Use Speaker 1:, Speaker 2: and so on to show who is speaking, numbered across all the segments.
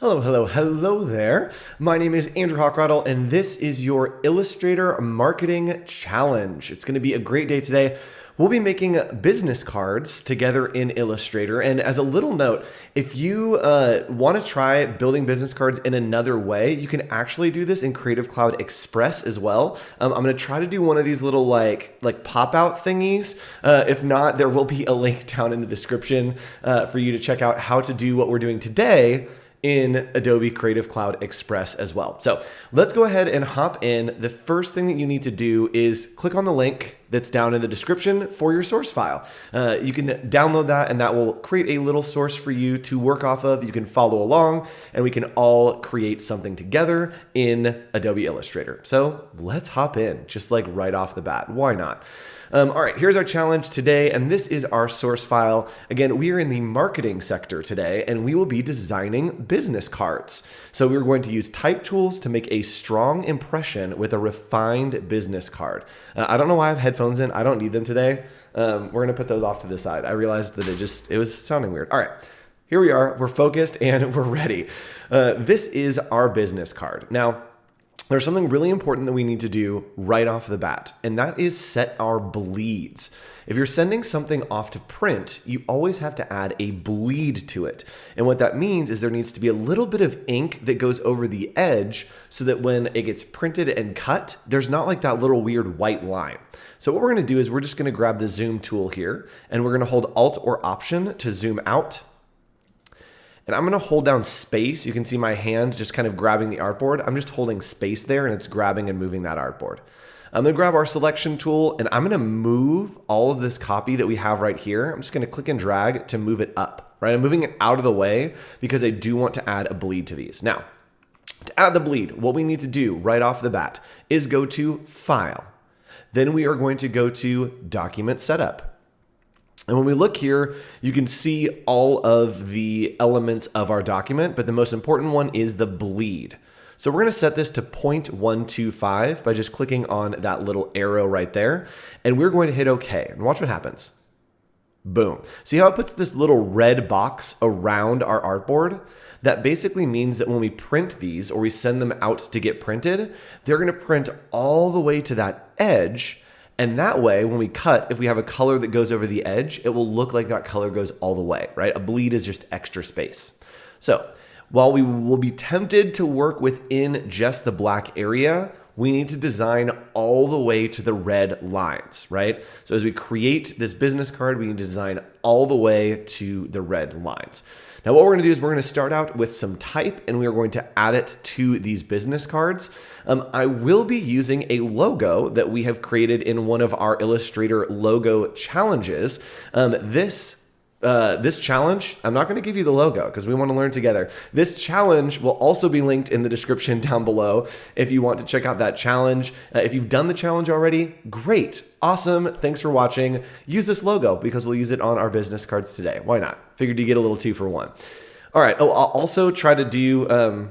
Speaker 1: Hello, hello, hello there. My name is Andrew Hochradel, and this is your Illustrator Marketing Challenge. It's going to be a great day today. We'll be making business cards together in Illustrator. And as a little note, if you want to try building business cards in another way, you can actually do this in Creative Cloud Express as well. I'm going to try to do one of these little like pop-out thingies. If not, there will be a link down in the description for you to check out how to do what we're doing today in Adobe Creative Cloud Express as well. So let's go ahead and hop in. The first thing that you need to do is click on the link that's down in the description for your source file. You can download that and that will create a little source for you to work off of. You can follow along and we can all create something together in Adobe Illustrator. So let's hop in just like right off the bat. Why not? All right, here's our challenge today, and this is our source file. Again, we are in the marketing sector today, and we will be designing business cards. So we're going to use type tools to make a strong impression with a refined business card. I don't know why I have headphones in. I don't need them today. We're going to put those off to the side. I realized that it was sounding weird. All right. Here we are. We're focused and we're ready. This is our business card. Now, there's something really important that we need to do right off the bat, and that is set our bleeds. If you're sending something off to print, you always have to add a bleed to it. And what that means is there needs to be a little bit of ink that goes over the edge so that when it gets printed and cut, there's not like that little weird white line. So what we're going to do is we're just going to grab the zoom tool here, and we're going to hold Alt or Option to zoom out. And I'm going to hold down space. You can see my hand just kind of grabbing the artboard. I'm just holding space there and it's grabbing and moving that artboard. I'm going to grab our selection tool and I'm going to move all of this copy that we have right here. I'm just going to click and drag to move it up, right? I'm moving it out of the way because I do want to add a bleed to these. Now, to add the bleed, what we need to do right off the bat is go to File. Then we are going to go to Document Setup. And when we look here, you can see all of the elements of our document, but the most important one is the bleed. So we're going to set this to 0.125 by just clicking on that little arrow right there. And we're going to hit OK. And watch what happens. Boom. See how it puts this little red box around our artboard? That basically means that when we print these or we send them out to get printed, they're going to print all the way to that edge. And that way, when we cut, if we have a color that goes over the edge, it will look like that color goes all the way, right? A bleed is just extra space. So while we will be tempted to work within just the black area, we need to design all the way to the red lines, right? So as we create this business card, we need to design all the way to the red lines. Now what we're going to do is we're going to start out with some type and we are going to add it to these business cards. I will be using a logo that we have created in one of our Illustrator logo challenges. This challenge, I'm not going to give you the logo because we want to learn together. This challenge will also be linked in the description down below if you want to check out that challenge. If you've done the challenge already, great, awesome, thanks for watching. Use this logo because we'll use it on our business cards today. Why not? Figured you get a little 2 for 1. All right, I'll also try to do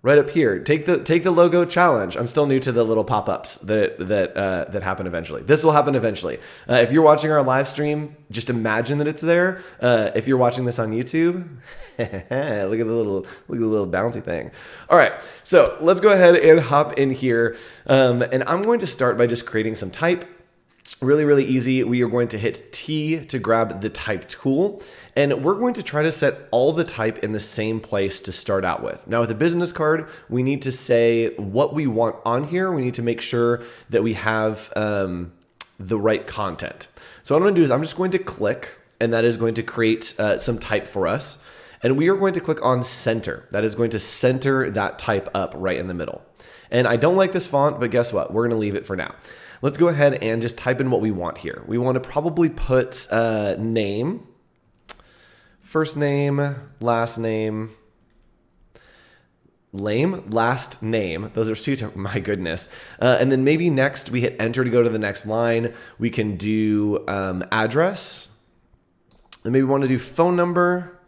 Speaker 1: right up here, take the logo challenge. I'm still new to the little pop-ups that happen eventually. This will happen eventually. If you're watching our live stream, just imagine that it's there. If you're watching this on YouTube, look at the little bouncy thing. All right, so let's go ahead and hop in here. And I'm going to start by just creating some type. Really, really easy. We are going to hit T to grab the type tool, and we're going to try to set all the type in the same place to start out with. Now with a business card, we need to say what we want on here. We need to make sure that we have the right content. So what I'm going to do is I'm just going to click, and that is going to create some type for us. And we are going to click on center. That is going to center that type up right in the middle. And I don't like this font, but guess what? We're going to leave it for now. Let's go ahead and just type in what we want here. We want to probably put name, first name, last name, last name. Those are 2, my goodness. And then maybe next we hit enter to go to the next line. We can do address. And maybe we want to do phone number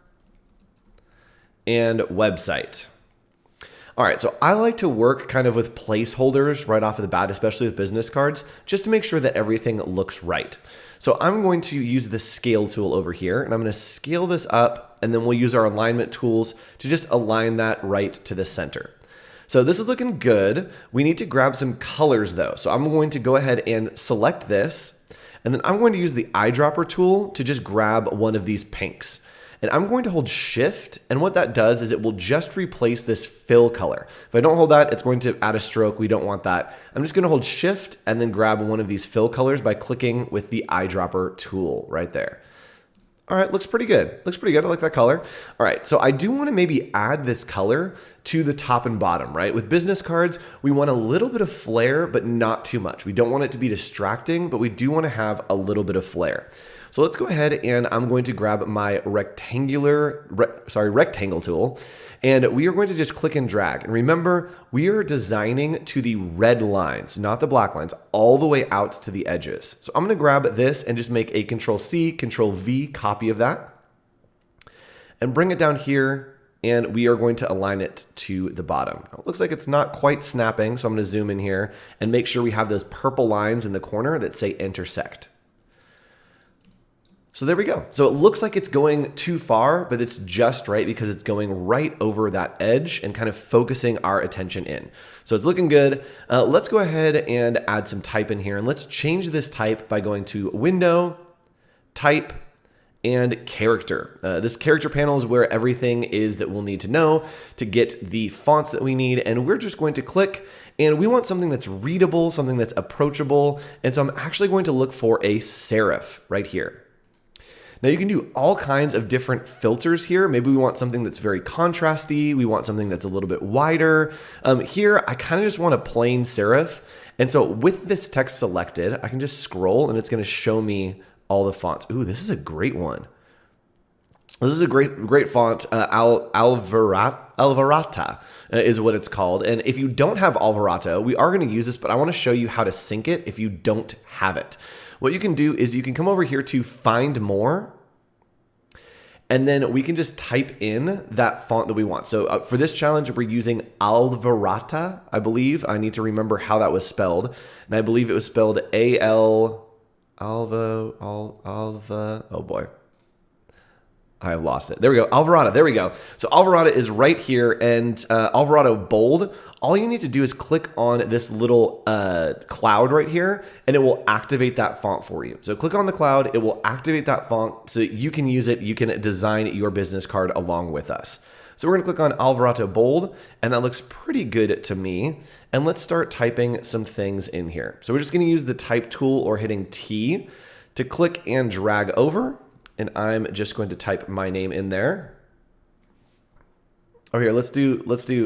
Speaker 1: and website. All right, so I like to work kind of with placeholders right off of the bat, especially with business cards, just to make sure that everything looks right. So I'm going to use the scale tool over here, and I'm going to scale this up, and then we'll use our alignment tools to just align that right to the center. So this is looking good. We need to grab some colors though. So I'm going to go ahead and select this, and then I'm going to use the eyedropper tool to just grab one of these pinks. And I'm going to hold shift, and what that does is it will just replace this fill color. If I don't hold that, it's going to add a stroke. We don't want that. I'm just going to hold shift and then grab one of these fill colors by clicking with the eyedropper tool right there. All right, looks pretty good. Looks pretty good. I like that color. All right, so I do want to maybe add this color to the top and bottom, right? With business cards, we want a little bit of flair, but not too much. We don't want it to be distracting, but we do want to have a little bit of flair. So let's go ahead and I'm going to grab my rectangle tool, and we are going to just click and drag. And remember, we are designing to the red lines, not the black lines, all the way out to the edges. So I'm going to grab this and just make a Control-C, Control-V copy of that and bring it down here, and we are going to align it to the bottom. It looks like it's not quite snapping, so I'm going to zoom in here and make sure we have those purple lines in the corner that say intersect. So there we go. So it looks like it's going too far, but it's just right because it's going right over that edge and kind of focusing our attention in. So it's looking good. Let's go ahead and add some type in here, and let's change this type by going to Window, Type, and Character. This character panel is where everything is that we'll need to know to get the fonts that we need, and we're just going to click, and we want something that's readable, something that's approachable, and so I'm actually going to look for a serif right here. Now you can do all kinds of different filters here. Maybe we want something that's very contrasty. We want something that's a little bit wider. Here, I kind of just want a plain serif. And so with this text selected, I can just scroll and it's going to show me all the fonts. Ooh, this is a great one. This is a great font. Alvarata is what it's called. And if you don't have Alvarado, we are going to use this, but I want to show you how to sync it if you don't have it. What you can do is you can come over here to Find More, and then we can just type in that font that we want. So for this challenge, we're using Alvarata, I believe. I need to remember how that was spelled. And I believe it was spelled A-L, Alva, oh boy. I have lost it. There we go. Alvarado. There we go. So Alvarado is right here, and Alvarado bold. All you need to do is click on this little cloud right here, and it will activate that font for you. So click on the cloud. It will activate that font so that you can use it. You can design your business card along with us. So we're going to click on Alvarado bold, and that looks pretty good to me. And let's start typing some things in here. So we're just going to use the type tool or hitting T to click and drag over. And I'm just going to type my name in there. Oh, here, let's do,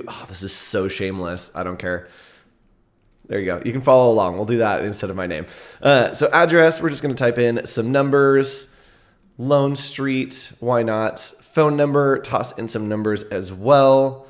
Speaker 1: oh, this is so shameless. I don't care. There you go. You can follow along. We'll do that instead of my name. So address, we're just going to type in some numbers. Lone Street, why not? Phone number, toss in some numbers as well.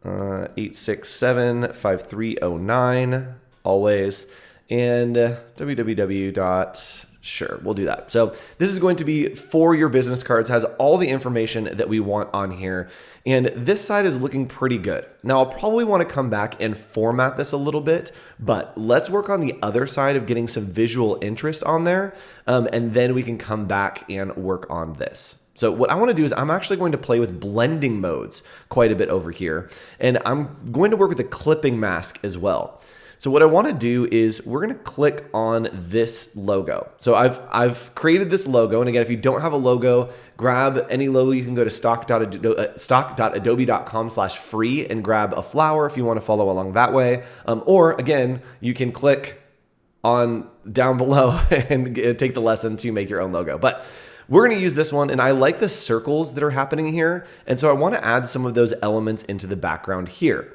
Speaker 1: 867-5309, always. And www. Sure, we'll do that. So this is going to be for your business cards, has all the information that we want on here. And this side is looking pretty good. Now I'll probably want to come back and format this a little bit, but let's work on the other side of getting some visual interest on there. And then we can come back and work on this. So what I want to do is I'm actually going to play with blending modes quite a bit over here. And I'm going to work with a clipping mask as well. So what I want to do is we're going to click on this logo. So I've created this logo. And again, if you don't have a logo, grab any logo. You can go to stock.adobe.com/free and grab a flower if you want to follow along that way. Or again, you can click on down below and take the lesson to make your own logo. But we're going to use this one, and I like the circles that are happening here. And so I want to add some of those elements into the background here.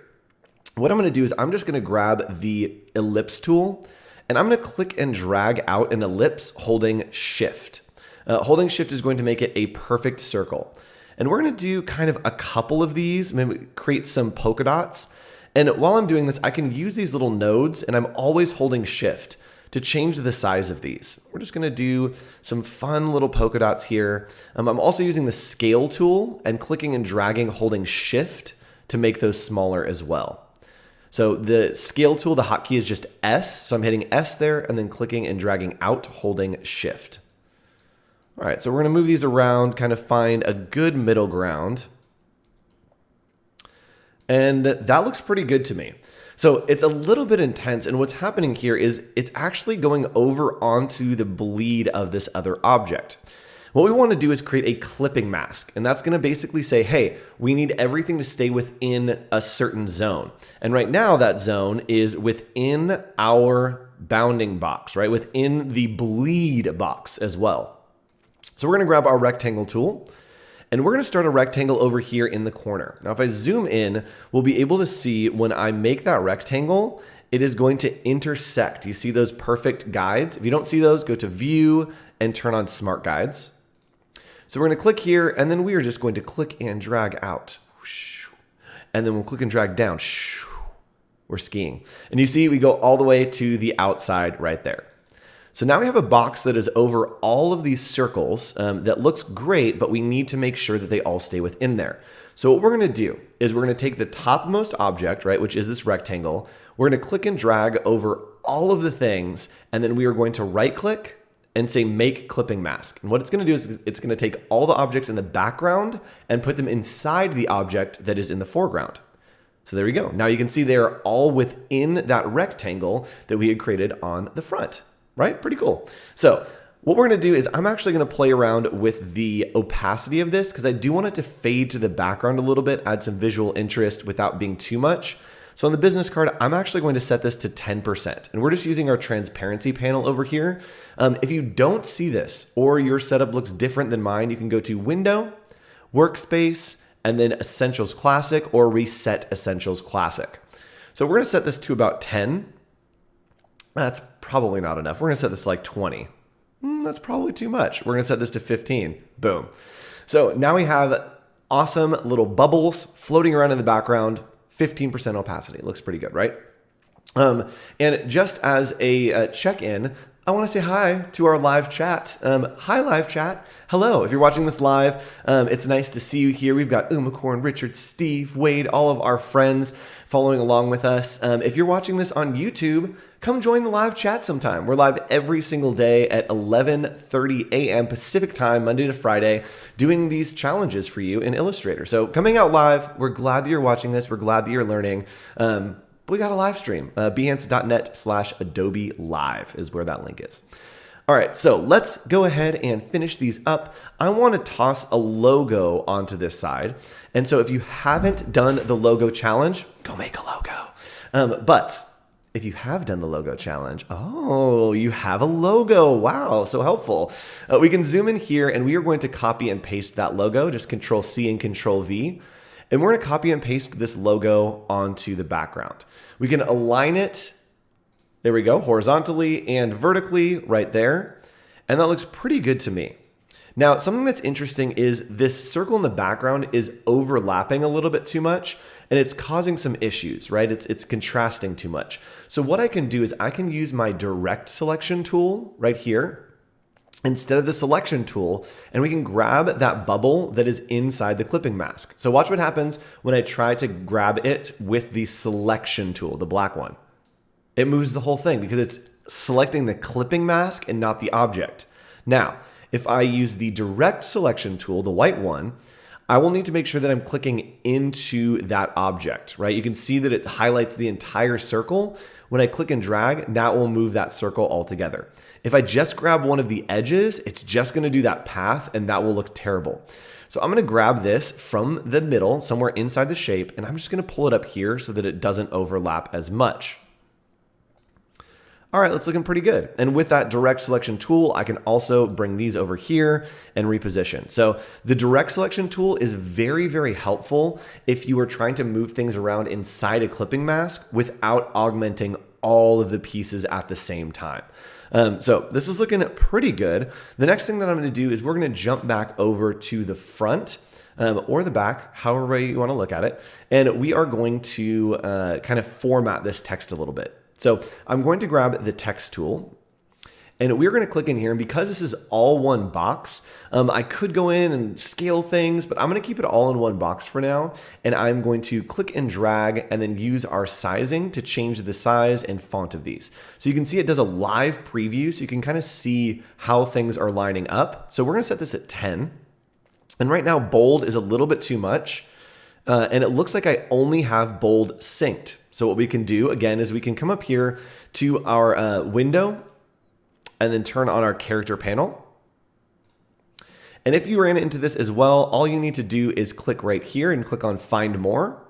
Speaker 1: What I'm going to do is I'm just going to grab the ellipse tool, and I'm going to click and drag out an ellipse holding shift. Holding shift is going to make it a perfect circle. And we're going to do kind of a couple of these, maybe create some polka dots. And while I'm doing this, I can use these little nodes, and I'm always holding shift to change the size of these. We're just going to do some fun little polka dots here. I'm also using the scale tool and clicking and dragging, holding shift to make those smaller as well. So the scale tool, the hotkey is just S. So I'm hitting S there and then clicking and dragging out, holding Shift. All right, so we're going to move these around, kind of find a good middle ground. And that looks pretty good to me. So it's a little bit intense, and what's happening here is it's actually going over onto the bleed of this other object. What we want to do is create a clipping mask, and that's going to basically say, hey, we need everything to stay within a certain zone. And right now that zone is within our bounding box, right? Within the bleed box as well. So we're going to grab our rectangle tool, and we're going to start a rectangle over here in the corner. Now, if I zoom in, we'll be able to see when I make that rectangle, it is going to intersect. You see those perfect guides? If you don't see those, go to View and turn on Smart Guides. So we're going to click here, and then we are just going to click and drag out. And then we'll click and drag down. We're skiing. And you see we go all the way to the outside right there. So now we have a box that is over all of these circles that looks great, but we need to make sure that they all stay within there. So what we're going to do is we're going to take the topmost object, right, which is this rectangle. We're going to click and drag over all of the things, and then we are going to right click and say make clipping mask. And what it's going to do is it's going to take all the objects in the background and put them inside the object that is in the foreground. So there we go. Now you can see they are all within that rectangle that we had created on the front. Right? Pretty cool. So what we're going to do is I'm actually going to play around with the opacity of this because I do want it to fade to the background a little bit, add some visual interest without being too much. So on the business card, I'm actually going to set this to 10%. And we're just using our transparency panel over here. If you don't see this or your setup looks different than mine, you can go to Window, Workspace, and then Essentials Classic or Reset Essentials Classic. So we're going to set this to about 10. That's probably not enough. We're going to set this to like 20. That's probably too much. We're going to set this to 15. Boom. So now we have awesome little bubbles floating around in the background, 15% opacity. Looks pretty good, right? And just as a check-in, I want to say hi to our live chat. Hi, live chat. Hello. If you're watching this live, it's nice to see you here. We've got Umacorn, Richard, Steve, Wade, all of our friends following along with us. If you're watching this on YouTube, come join the live chat sometime. We're live every single day at 11:30 a.m. Pacific time, Monday to Friday, doing these challenges for you in Illustrator. So coming out live, we're glad that you're watching this. We're glad that you're learning. We got a live stream. Behance.net/Adobe Live is where that link is. All right, so let's go ahead and finish these up. I want to toss a logo onto this side. And so if you haven't done the logo challenge, go make a logo. But if you have done the logo challenge, oh, you have a logo. Wow, so helpful. We can zoom in here and we are going to copy and paste that logo, just Control C and Control V. And we're going to copy and paste this logo onto the background. We can align it, there we go, horizontally and vertically right there. And that looks pretty good to me. Now, something that's interesting is this circle in the background is overlapping a little bit too much, and it's causing some issues, right? It's contrasting too much. So what I can do is I can use my direct selection tool right here instead of the selection tool, and we can grab that bubble that is inside the clipping mask. So watch what happens when I try to grab it with the selection tool, the black one. It moves the whole thing because it's selecting the clipping mask and not the object. Now, if I use the direct selection tool, the white one, I will need to make sure that I'm clicking into that object, right? You can see that it highlights the entire circle. When I click and drag, now it will move that circle altogether. If I just grab one of the edges, it's just going to do that path and that will look terrible. So I'm going to grab this from the middle, somewhere inside the shape, and I'm just going to pull it up here so that it doesn't overlap as much. All right, that's looking pretty good. And with that direct selection tool, I can also bring these over here and reposition. So the direct selection tool is very, very helpful if you are trying to move things around inside a clipping mask without augmenting all of the pieces at the same time. So this is looking pretty good. The next thing that I'm going to do is we're going to jump back over to the front or the back, however you want to look at it. And we are going to kind of format this text a little bit. So I'm going to grab the text tool And we're going to click in here, and because this is all one box, I could go in and scale things, but I'm going to keep it all in one box for now. And I'm going to click and drag and then use our sizing to change the size and font of these. So you can see it does a live preview, so you can kind of see how things are lining up. So we're going to set this at 10. And right now, bold is a little bit too much. And it looks like I only have bold synced. So what we can do, again, is we can come up here to our window, and then turn on our character panel. And if you ran into this as well, all you need to do is click right here and click on Find More.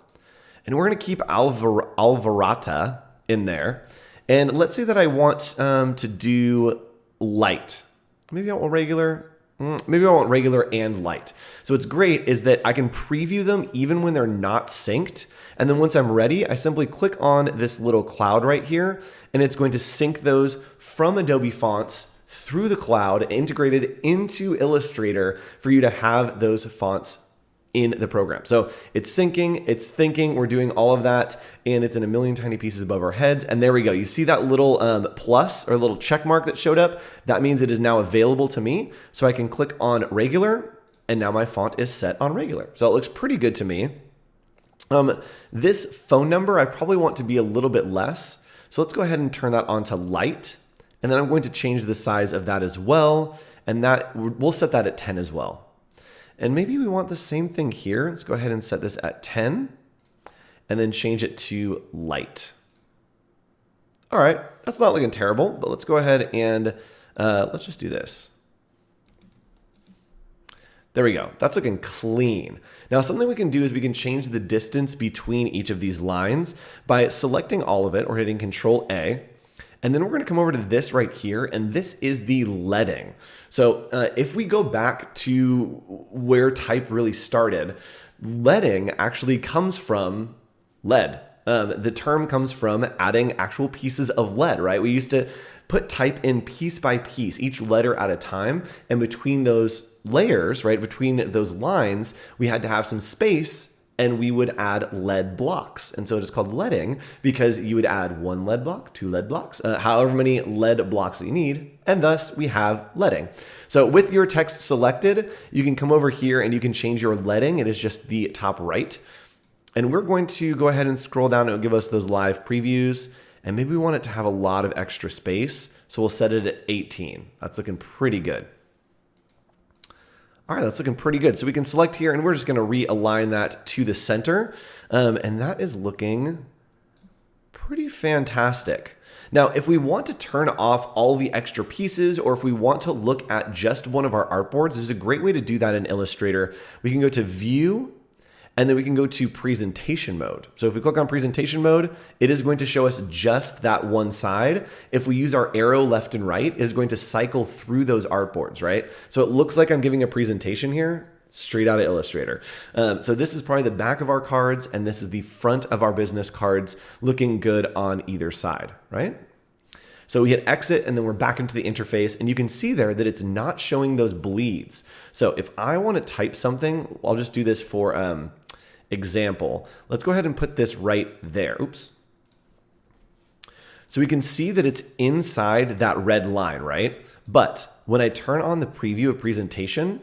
Speaker 1: And we're going to keep Alvarata in there. And let's say that I want to do light. Maybe I want regular. Maybe I want regular and light. So what's great is that I can preview them even when they're not synced. And then once I'm ready, I simply click on this little cloud right here, and it's going to sync those from Adobe fonts through the cloud, integrated into Illustrator for you to have those fonts in the program. So it's syncing, it's thinking, we're doing all of that, and it's in a million tiny pieces above our heads. And there we go. You see that little plus or little check mark that showed up? That means it is now available to me. So I can click on regular, and now my font is set on regular. So it looks pretty good to me. This phone number, I probably want to be a little bit less. So let's go ahead and turn that on to light. And then I'm going to change the size of that as well. And that we'll set that at 10 as well. And maybe we want the same thing here. Let's go ahead and set this at 10 and then change it to light. All right, that's not looking terrible, but let's go ahead and let's just do this. There we go. That's looking clean. Now, something we can do is we can change the distance between each of these lines by selecting all of it or hitting Control A. And then we're going to come over to this right here, and this is the leading. So if we go back to where type really started, leading actually comes from lead. The term comes from adding actual pieces of lead, right? We used to put type in piece by piece, each letter at a time, and between those layers, right, between those lines, we had to have some space, and we would add lead blocks. And so it is called leading because you would add one lead block, two lead blocks, however many lead blocks that you need, and thus we have leading. So with your text selected, you can come over here and you can change your leading. It is just the top right. And we're going to go ahead and scroll down and it'll give us those live previews. And maybe we want it to have a lot of extra space. So we'll set it at 18. That's looking pretty good. All right, that's looking pretty good. So we can select here and we're just gonna realign that to the center. And that is looking pretty fantastic. Now, if we want to turn off all the extra pieces, or if we want to look at just one of our artboards, there's a great way to do that in Illustrator. We can go to View, and then we can go to presentation mode. So if we click on presentation mode, it is going to show us just that one side. If we use our arrow left and right, it is going to cycle through those artboards, right? So it looks like I'm giving a presentation here, straight out of Illustrator. So this is probably the back of our cards, and this is the front of our business cards, looking good on either side, right? So we hit exit and then we're back into the interface, and you can see there that it's not showing those bleeds. So if I want to type something, I'll just do this for example. Let's go ahead and put this right there. Oops. So we can see that it's inside that red line, right? But when I turn on the preview of presentation,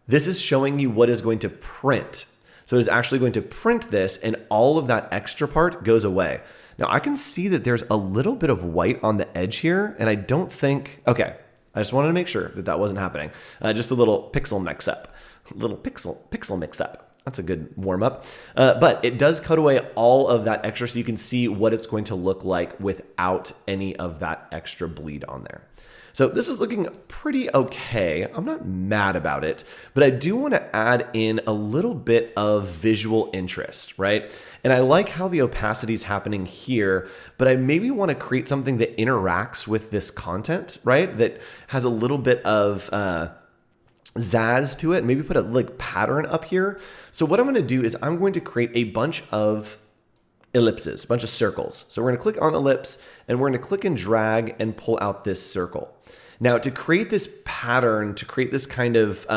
Speaker 1: this is showing you what is going to print. So it is actually going to print this, and all of that extra part goes away. Now I can see that there's a little bit of white on the edge here, and I don't think, okay, I just wanted to make sure that that wasn't happening. Just a little pixel mix up, pixel mix up. That's a good warm up. But it does cut away all of that extra, so you can see what it's going to look like without any of that extra bleed on there. So this is looking pretty okay. I'm not mad about it, but I do want to add in a little bit of visual interest, right? And I like how the opacity is happening here, but I maybe want to create something that interacts with this content, right? That has a little bit of zazz to it. Maybe put a like pattern up here. So what I'm going to do is I'm going to create a bunch of ellipses, a bunch of circles. So we're going to click on ellipse, and we're going to click and drag and pull out this circle. Now, to create this pattern, to create this kind of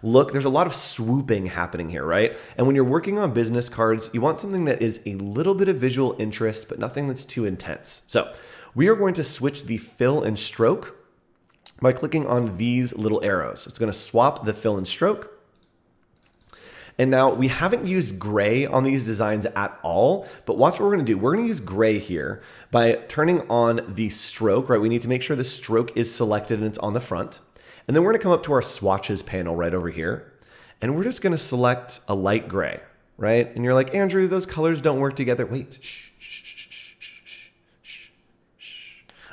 Speaker 1: look, there's a lot of swooping happening here, right? And when you're working on business cards, you want something that is a little bit of visual interest, but nothing that's too intense. So we are going to switch the fill and stroke by clicking on these little arrows. It's going to swap the fill and stroke. And now we haven't used gray on these designs at all, but watch what we're going to do. We're going to use gray here by turning on the stroke, right? We need to make sure the stroke is selected and it's on the front. And then we're going to come up to our swatches panel right over here. And we're just going to select a light gray, right? And you're like, Andrew, those colors don't work together. Wait,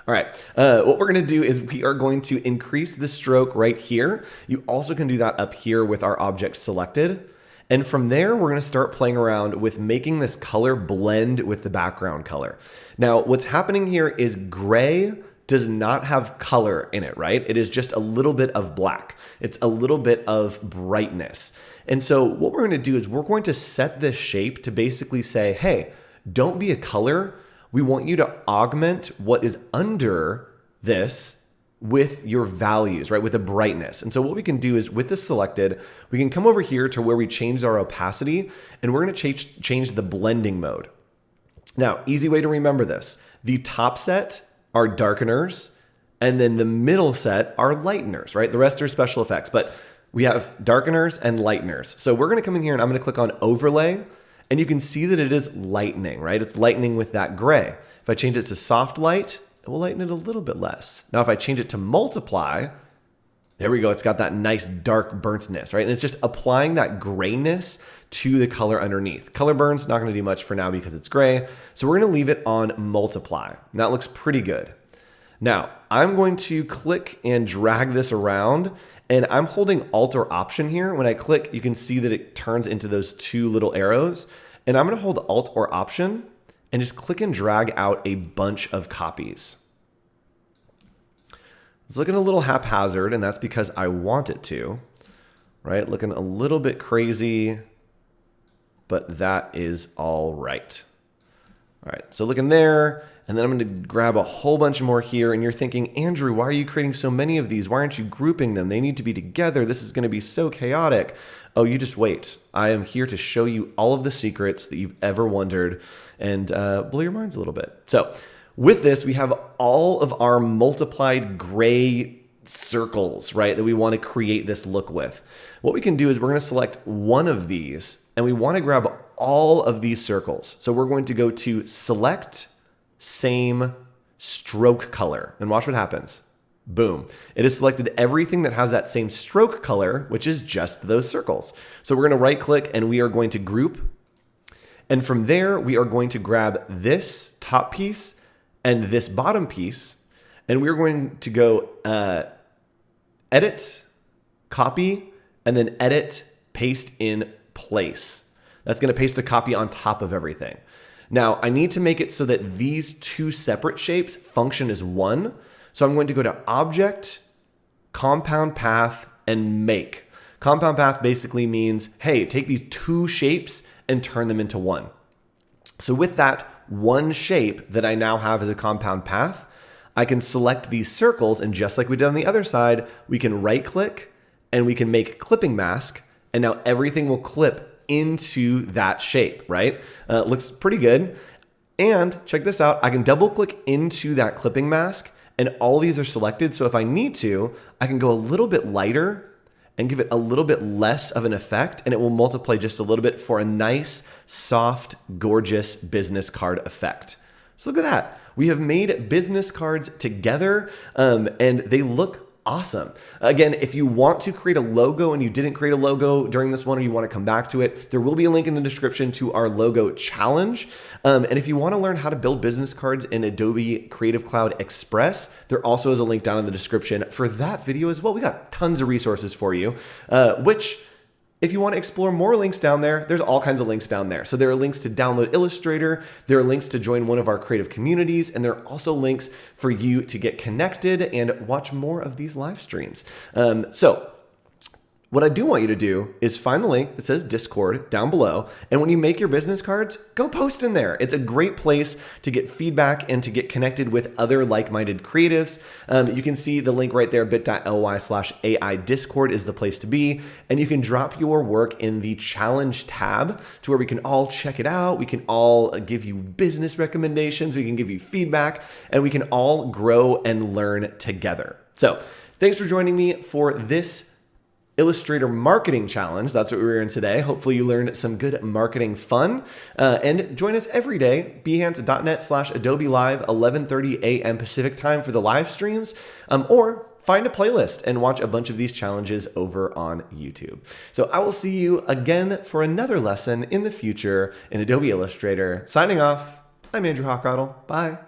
Speaker 1: All right, what we're gonna do is we are going to increase the stroke right here. You also can do that up here with our object selected. And from there, we're gonna start playing around with making this color blend with the background color. Now, what's happening here is gray does not have color in it, right? It is just a little bit of black. It's a little bit of brightness. And so what we're gonna do is we're going to set this shape to basically say, hey, don't be a color. We want you to augment what is under this with your values, right? With the brightness. And so what we can do is with this selected, we can come over here to where we changed our opacity, and we're going to change the blending mode. Now, easy way to remember this. The top set are darkeners, and then the middle set are lighteners, right? The rest are special effects, but we have darkeners and lighteners. So we're going to come in here and I'm going to click on overlay. And you can see that it is lightening, right? It's lightening with that gray. If I change it to soft light, it will lighten it a little bit less. Now, if I change it to multiply, there we go. It's got that nice dark burntness, right? And it's just applying that grayness to the color underneath. Color burn's not going to do much for now because it's gray. So we're going to leave it on multiply. And that looks pretty good. Now, I'm going to click and drag this around. And I'm holding Alt or Option here. When I click, you can see that it turns into those two little arrows. And I'm going to hold Alt or Option and just click and drag out a bunch of copies. It's looking a little haphazard, and that's because I want it to, right? Looking a little bit crazy, but that is all right. All right, so looking there, and then I'm going to grab a whole bunch more here, and you're thinking, Andrew, why are you creating so many of these? Why aren't you grouping them? They need to be together. This is going to be so chaotic. Oh, you just wait. I am here to show you all of the secrets that you've ever wondered and blow your minds a little bit. So with this, we have all of our multiplied gray circles, right, that we want to create this look with. What we can do is we're going to select one of these, and we want to grab all of these circles. So we're going to go to Select, Same, Stroke Color, and watch what happens. Boom. It has selected everything that has that same stroke color, which is just those circles. So we're going to right click and we are going to group. And from there, we are going to grab this top piece and this bottom piece, and we're going to go Edit, Copy, and then Edit, Paste in Place. That's going to paste a copy on top of everything. Now, I need to make it so that these two separate shapes function as one. So I'm going to go to Object, Compound Path, and Make. Compound Path basically means, hey, take these two shapes and turn them into one. So with that one shape that I now have as a compound path, I can select these circles, and just like we did on the other side, we can right click and we can make clipping mask, and now everything will clip into that shape, right? Looks pretty good. And check this out, I can double click into that clipping mask and all these are selected. So if I need to, I can go a little bit lighter and give it a little bit less of an effect, and it will multiply just a little bit for a nice, soft, gorgeous business card effect. So look at that. We have made business cards together, and they look awesome. Again, if you want to create a logo and you didn't create a logo during this one, or you want to come back to it, there will be a link in the description to our logo challenge. And if you want to learn how to build business cards in Adobe Creative Cloud Express, there also is a link down in the description for that video as well. We got tons of resources for you, which if you want to explore more links down there, there's all kinds of links down there. So there are links to download Illustrator, there are links to join one of our creative communities, and there are also links for you to get connected and watch more of these live streams. So what I do want you to do is find the link that says Discord down below. And when you make your business cards, go post in there. It's a great place to get feedback and to get connected with other like-minded creatives. You can see the link right there, bit.ly/AI Discord is the place to be. And you can drop your work in the challenge tab to where we can all check it out. We can all give you business recommendations. We can give you feedback, and we can all grow and learn together. So Thanks for joining me for this Illustrator marketing challenge. That's what we were in today. Hopefully you learned some good marketing fun. And join us every day, behance.net/Adobe Live, 11:30 a.m. Pacific time for the live streams, or find a playlist and watch a bunch of these challenges over on YouTube. So I will see you again for another lesson in the future in Adobe Illustrator. Signing off, I'm Andrew Hochradel. Bye.